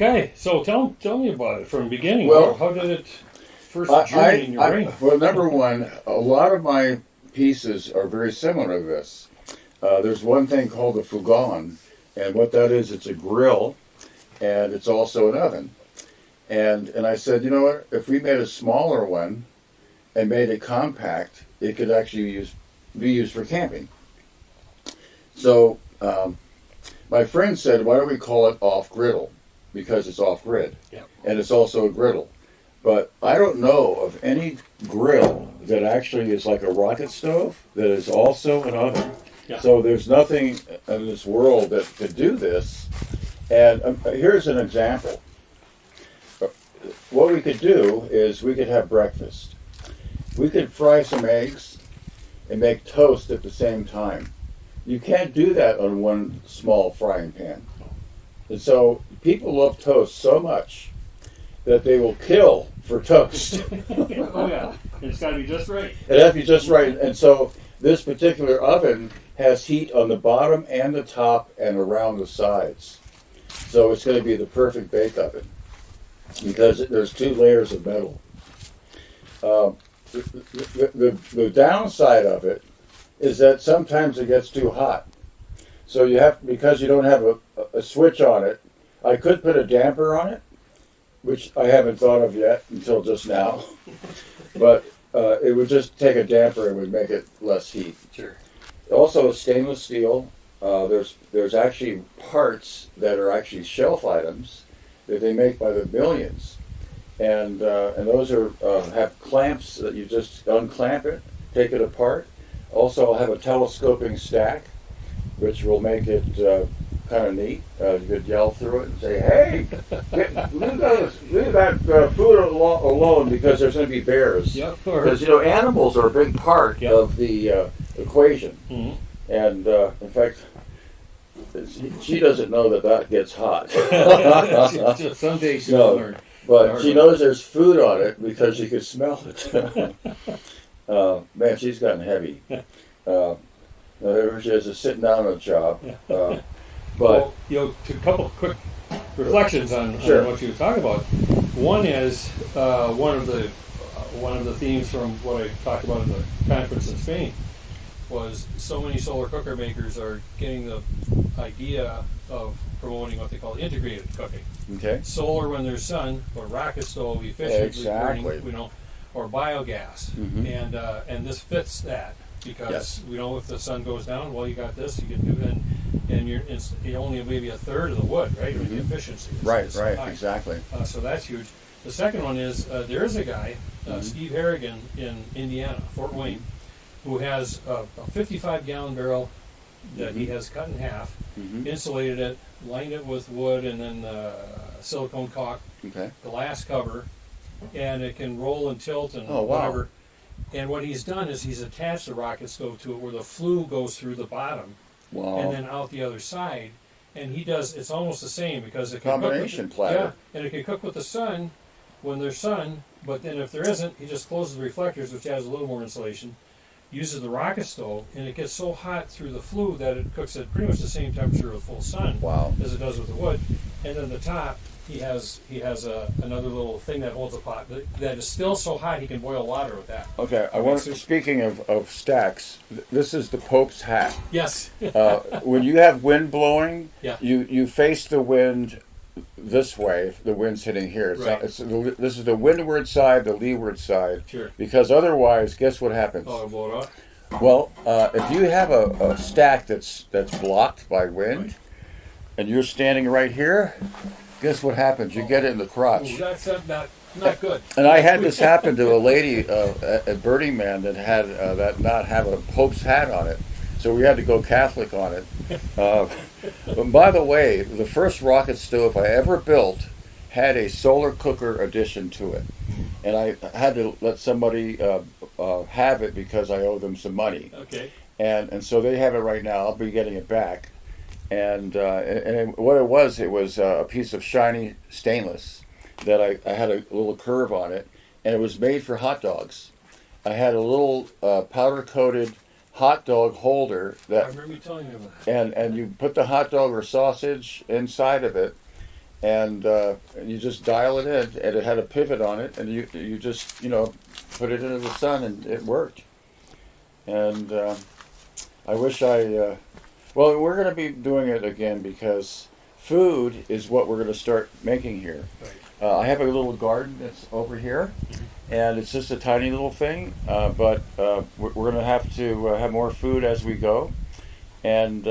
Okay, so tell me about it from the beginning. Well, how did it first journey in your brain? Well, number one, a lot of my pieces are very similar to this. There's one thing called a fugon, and what that is, it's a grill, and it's also an oven. And I said, you know what, if we made a smaller one and made it compact, it could actually be used for camping. So my friend said, why don't we call it Off-Griddle? Because it's off-grid. Yep. And it's also a griddle. But I don't know of any grill that actually is like a rocket stove that is also an oven. Yeah. So there's nothing in this world that could do this. And here's an example. What we could do is we could have breakfast. We could fry some eggs and make toast at the same time. You can't do that on one small frying pan. And so people love toast so much that they will kill for toast. Oh yeah, it's got to be just right. It has to be just right. And so this particular oven has heat on the bottom and the top and around the sides. So it's going to be the perfect bake oven because there's 2 layers of metal. The downside of it is that sometimes it gets too hot. So you have, because you don't have a switch on it, I could put a damper on it, which I haven't thought of yet until just now. But it would just take a damper and would make it less heat. Sure. Also, stainless steel. There's actually parts that are actually shelf items that they make by the millions, and those are have clamps that you just unclamp it, take it apart. Also, I'll have a telescoping stack, which will make it kind of neat. You could yell through it and say, "Hey, leave that food alone because there's going to be bears." Yep. Because animals are a big part of the equation. Mm-hmm. And in fact, she doesn't know that gets hot. Someday she'll learn. But she knows there's food on it because she could smell it. Man, she's gotten heavy. She has a sitting down on a job. But well, a couple of quick reflections on what you were talking about. One is one of the themes from what I talked about in the conference in Spain was so many solar cooker makers are getting the idea of promoting what they call integrated cooking. Okay. Solar when there's sun, or rocket stove efficiently burning, or biogas, Mm-hmm. And this fits that because if the sun goes down, well, you got this, you can do it, and you only maybe a third of the wood, right? Mm-hmm. The efficiency. Right, high. exactly. So that's huge. The second one is there is a guy, Steve Harrigan in Indiana, Fort Wayne, who has a 55-gallon barrel that he has cut in half, insulated it, lined it with wood, and then silicone caulk, glass cover, and it can roll and tilt and whatever. And what he's done is he's attached the rocket stove to it where the flue goes through the bottom and then out the other side. And it's almost the same because it can combination cook platter. Yeah, and it can cook with the sun when there's sun, but then if there isn't, he just closes the reflectors, which adds a little more insulation, uses the rocket stove, and it gets so hot through the flue that it cooks at pretty much the same temperature of full sun as it does with the wood. And then the top, he has another little thing that holds a pot that is still so hot he can boil water with that. Okay, speaking of stacks, this is the Pope's hat. Yes. When you have wind blowing, Yeah. you face the wind this way. If the wind's hitting here. This is the windward side, the leeward side. Sure. Because otherwise, guess what happens? Oh, blow it off. Well, if you have a stack that's blocked by wind, and you're standing right here, guess what happens? You get it in the crotch. Ooh, that's not good. And I had this happen to a lady at Burning Man that had not have a Pope's hat on it, so we had to go Catholic on it. But by the way, the first rocket stove I ever built had a solar cooker addition to it, and I had to let somebody have it because I owe them some money. Okay. And so they have it right now. I'll be getting it back. And what it was a piece of shiny stainless that I had a little curve on it, and it was made for hot dogs. I had a little powder-coated hot dog holder that I remember you telling me about that. and you put the hot dog or sausage inside of it, and you just dial it in, and it had a pivot on it, and you just put it into the sun, and it worked. And I wish well, we're going to be doing it again because food is what we're going to start making here. Right. I have a little garden that's over here, and it's just a tiny little thing, but we're going to have more food as we go. And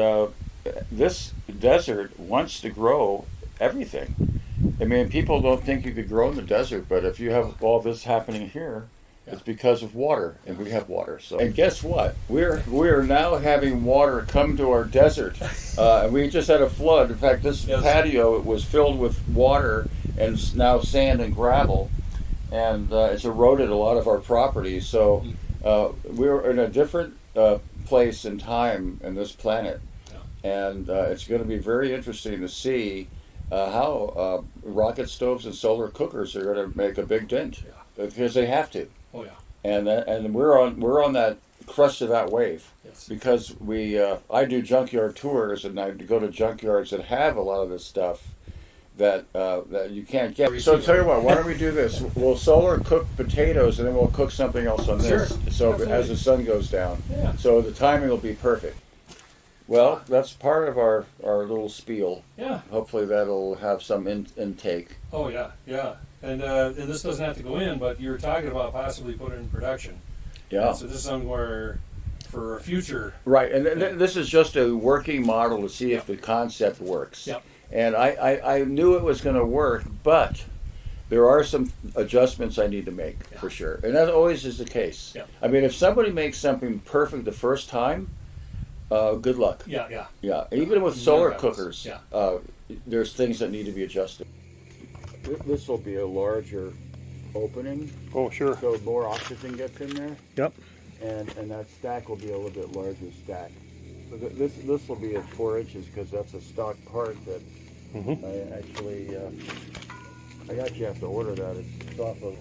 this desert wants to grow everything. I mean, people don't think you could grow in the desert, but if you have all this happening here, it's because of water, and we have water. So, and guess what? We're now having water come to our desert. We just had a flood. In fact, this patio was filled with water and now sand and gravel, and it's eroded a lot of our property. So we're in a different place and time in this planet, and it's going to be very interesting to see how rocket stoves and solar cookers are going to make a big dent because they have to. Oh yeah. And we're on that crest of that wave. Yes. Because I do junkyard tours, and I go to junkyards that have a lot of this stuff that you can't get. So tell you what, why don't we do this? We'll solar cook potatoes, and then we'll cook something else on this. Sure. So Absolutely. as the sun goes down. Yeah. So the timing will be perfect. Well, that's part of our little spiel. Yeah. Hopefully that'll have some intake. Oh yeah, yeah. And this doesn't have to go in, but you were talking about possibly putting it in production. Yeah. And so this is somewhere for a future. Right, and this is just a working model to see if the concept works. Yep. And I knew it was going to work, but there are some adjustments I need to make for sure. And that always is the case. Yep. I mean, if somebody makes something perfect the first time, good luck. Yeah, yeah. Yeah, even with solar happens. cookers, Yeah. there's things that need to be adjusted. This will be a larger opening, Oh, sure. so more oxygen gets in there. Yep. And that stack will be a little bit larger stack. So this will be at 4 inches because that's a stock part that I actually have to order that. It's off of.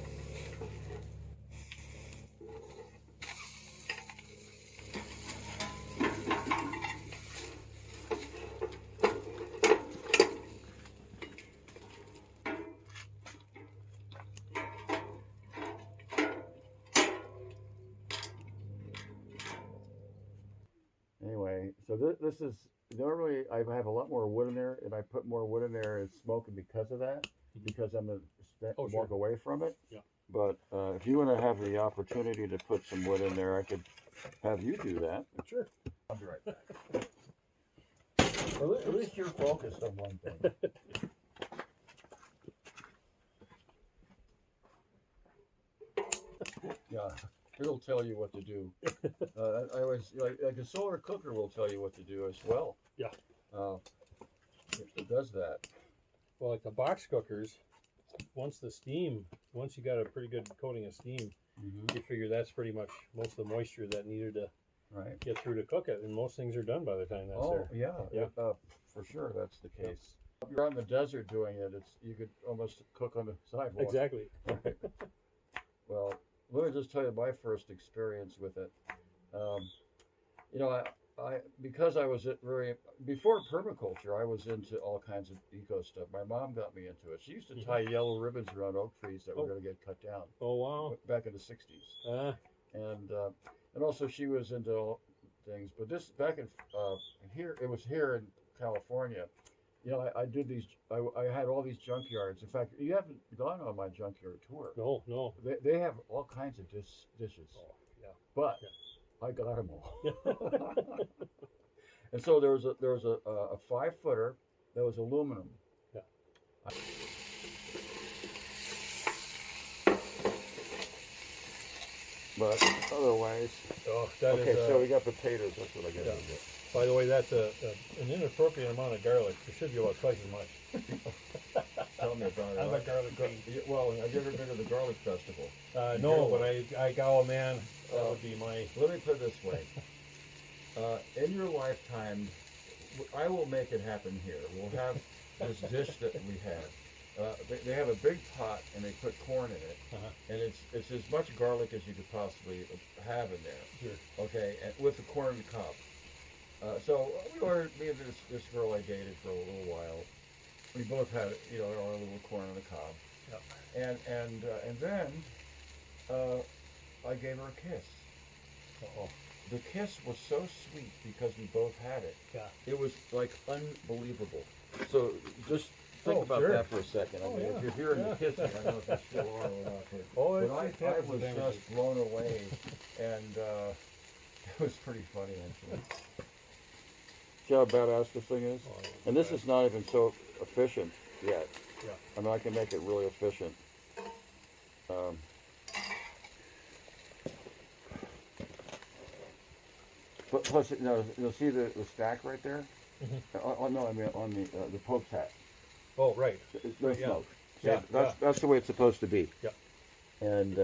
Anyway, so this is normally I have a lot more wood in there, and I put more wood in there, it's smoking because of that, because I'm gonna walk away from it. Yeah. But if you want to have the opportunity to put some wood in there, I could have you do that. Sure. I'll be right back. At least you're focused on one thing. Yeah. It'll tell you what to do. I always like a solar cooker will tell you what to do as well. Yeah. It does that. Well, like the box cookers, once you got a pretty good coating of steam, you figure that's pretty much most of the moisture that needed to get through to cook it, and most things are done by the time that's there. Yeah. For sure, that's the case. If you're on the desert doing it, you could almost cook on the sidewalk. Exactly. Right. Well, let me just tell you my first experience with it. Because I was before permaculture, I was into all kinds of eco stuff. My mom got me into it. She used to tie yellow ribbons around oak trees that were going to get cut down. Oh wow! Back in the '60s. And also she was into all things. But this back in here, it was here in California. I did these. I had all these junkyards. In fact, you haven't gone on my junkyard tour. No. They have all kinds of dishes. Oh, yeah. But I got them all. And so there was a 5-footer that was aluminum. Yeah. But otherwise, so we got potatoes. That's what I got to do. By the way, that's an inappropriate amount of garlic. There should be about twice as much. Tell me about it. I'm a garlic queen. Well, have you ever been to the garlic festival? No, but I got man. That would be my. Let me put it this way. In your lifetime, I will make it happen here. We'll have this dish that we have. They have a big pot and they put corn in it, and it's as much garlic as you could possibly have in there. Sure. Okay, and with the corn cob. So we ordered, me and this girl I dated for a little while, we both had, you know, our little corn on the cob. Yep. And then I gave her a kiss. Uh-oh. The kiss was so sweet because we both had it. Yeah. It was like unbelievable. So just think about sure. that for a second. I mean, if you're hearing the kissing, I don't know if you still are or not. But I was just blown away, and it was pretty funny actually. See how badass this thing is? Oh, And this is not even so efficient yet. Yeah. I mean, I can make it really efficient. Plus, you know, you'll see the stack right there. Mm-hmm. No, I mean on the Pope's hat. Oh, right. No Yeah. smoke. Yeah, That's the way it's supposed to be. Yep. And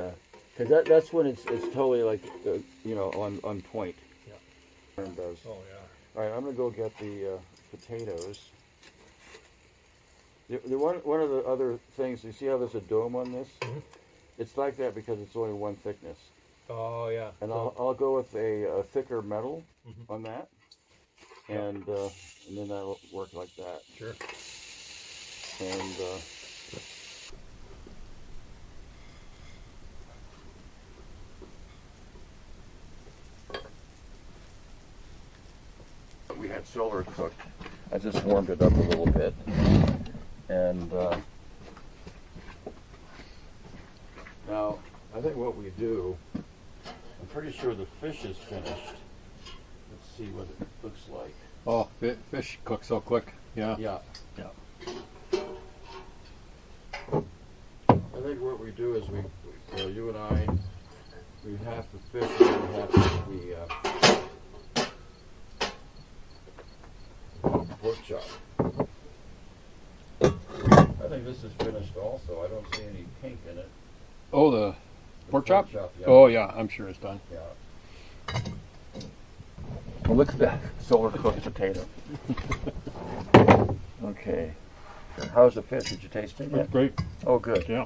because that's when it's totally like you know, on point. Yeah. And does. Oh, yeah. All right, I'm gonna go get the potatoes. The one of the other things, you see how there's a dome on this? Mhm. It's like that because it's only one thickness. Oh, yeah. And I'll go with a thicker metal Mhm. on that, and then that'll work like that. Sure. And we had solar cooked. I just warmed it up a little bit, and now I think what we do. I'm pretty sure the fish is finished. Let's see what it looks like. Oh, fish cook so quick. Yeah. Yeah. Yeah. I think what we do is you and I, we have the fish and we have the pork chop. I think this is finished also. I don't see any pink in it. Oh, the pork chop? Yeah. Oh, yeah. I'm sure it's done. Yeah. Well, look at that solar cooked potato. Okay. How's the fish? Did you taste it yet? That's great. Oh, good. Yeah.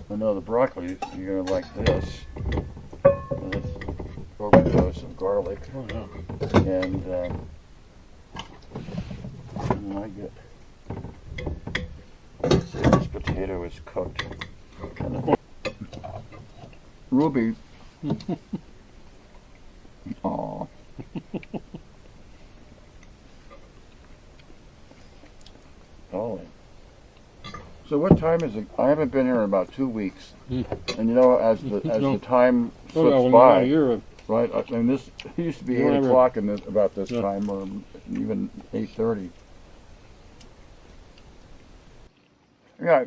I know the broccoli, you're going to like this. And let's overdose some garlic. Oh, yeah. And then I get, let's see, this potato is cooked. Ruby. Aw. Golly. So what time is it? I haven't been here in about 2 weeks. And you know, as the time slips by, right? I mean, this it used to be 8 o'clock in about this time, or even 8:30. Yeah,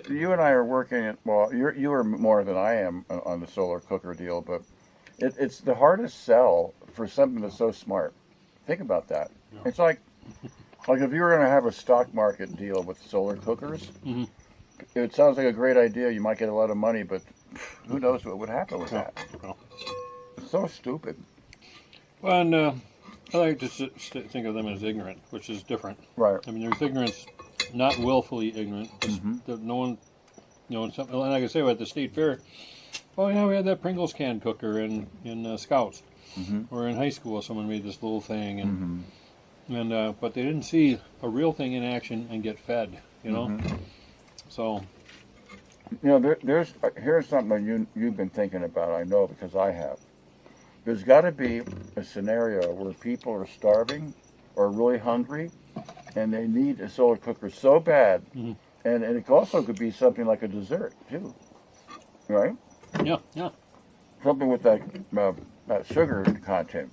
you and I are working. Well, you are more than I am on the solar cooker deal, but it's the hardest sell for something that's so smart. Think about that. Yeah. It's like if you were going to have a stock market deal with solar cookers, it sounds like a great idea. You might get a lot of money, but who knows what would happen with that? It's so stupid. Well, and I like to think of them as ignorant, which is different. Right. I mean, there's ignorance, not willfully ignorant. No one, you know, something like I say at the state fair. Oh yeah, we had that Pringles can cooker in Scouts, or in high school. Someone made this little thing, and but they didn't see a real thing in action and get fed. You know, so. You know, here's something you've been thinking about. I know because I have. There's got to be a scenario where people are starving or really hungry, and they need a solar cooker so bad, and it also could be something like a dessert too, right? Yeah, yeah. Something with that sugar content.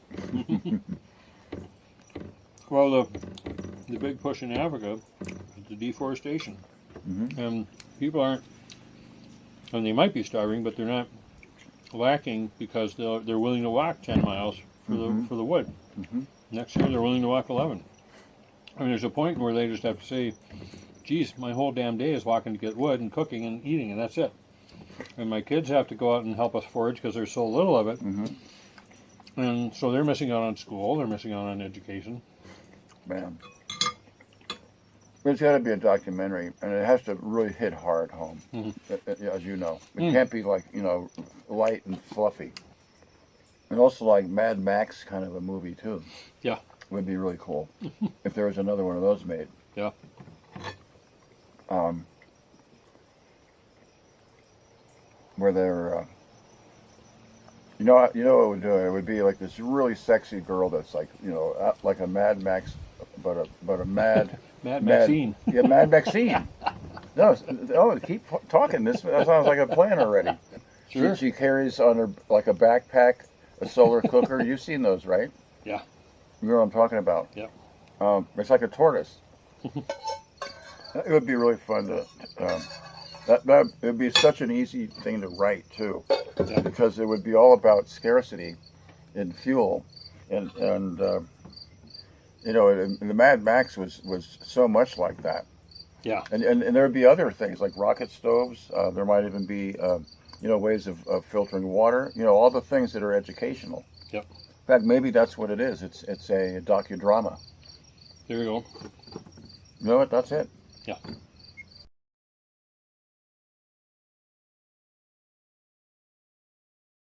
Well, the big push in Africa is the deforestation, and people aren't, and they might be starving, but they're not lacking because they're willing to walk 10 miles for the wood. Next year they're willing to walk 11. I mean, there's a point where they just have to say, geez, my whole damn day is walking to get wood and cooking and eating, and that's it. And my kids have to go out and help us forage because there's so little of it. And so they're missing out on school, they're missing out on education. Man. There's got to be a documentary, and it has to really hit hard home, as you know. It can't be like, you know, light and fluffy. And also like Mad Max kind of a movie too. Yeah. Would be really cool if there was another one of those made. Yeah. Where they're, you know what it would do? It would be like this really sexy girl that's like, like a Mad Max, but a mad Maxine. Yeah, Mad Maxine. No, keep talking. This sounds like a plan already. Sure. She carries on her like a backpack a solar cooker. You've seen those, right? Yeah. You know what I'm talking about? Yeah. It's like a tortoise. It would be really fun to. That it would be such an easy thing to write too, Yeah. because it would be all about scarcity in fuel, and the Mad Max was so much like that. Yeah. And there would be other things like rocket stoves. There might even be ways of filtering water. All the things that are educational. Yep. In fact, maybe that's what it is. It's a docudrama. There you go. You know what? That's it. Yeah.